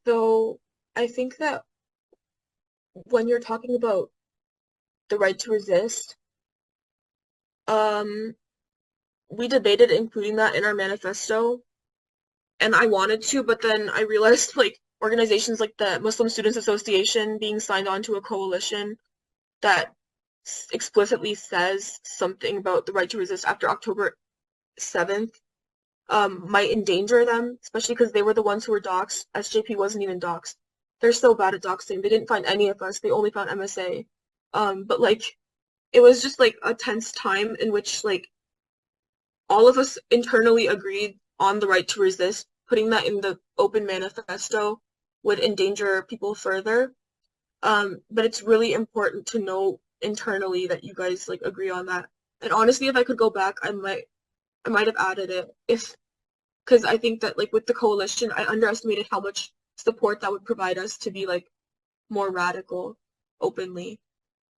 So I think that when you're talking about the right to resist, um, we debated including that in our manifesto, and I wanted to, but then I realized like organizations like the Muslim Students Association being signed on to a coalition that explicitly says something about the right to resist after October 7th might endanger them, especially because they were the ones who were doxxed. SJP wasn't even doxxed. They're so bad at doxing. They didn't find any of us. They only found MSA. But like it was just like a tense time in which like all of us internally agreed on the right to resist. Putting that in the open manifesto would endanger people further. But it's really important to know internally that you guys like agree on that. And honestly, if I could go back, I might have added it if because I think that like with the coalition, I underestimated how much support that would provide us to be like more radical openly.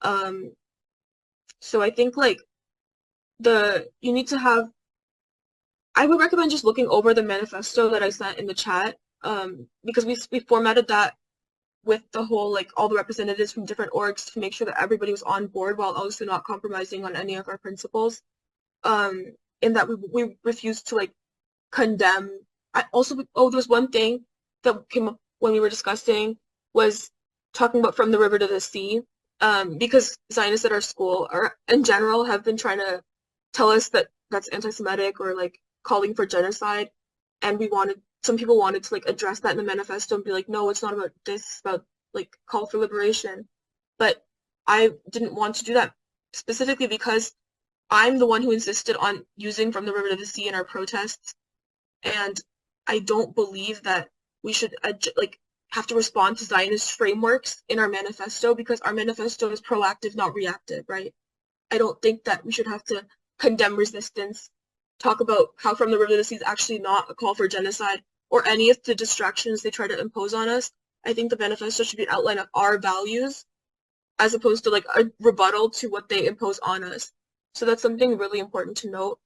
Um, so I think like the you need to have I would recommend just looking over the manifesto that I sent in the chat because we formatted that with the whole like all the representatives from different orgs to make sure that everybody was on board while also not compromising on any of our principles. Um, in that we refused to like condemn. I also there was one thing that came up when we were discussing was talking about from the river to the sea, because Zionists at our school or in general have been trying to tell us that that's anti-Semitic or like calling for genocide, and some people wanted to like address that in the manifesto and be like, no, it's not about this, it's about like call for liberation, but I didn't want to do that specifically because I'm the one who insisted on using from the river to the sea in our protests, and I don't believe that we should like have to respond to Zionist frameworks in our manifesto because our manifesto is proactive, not reactive, right? I don't think that we should have to condemn resistance, talk about how From the River to the Sea is actually not a call for genocide or any of the distractions they try to impose on us. I think the manifesto should be an outline of our values as opposed to like a rebuttal to what they impose on us. So that's something really important to note.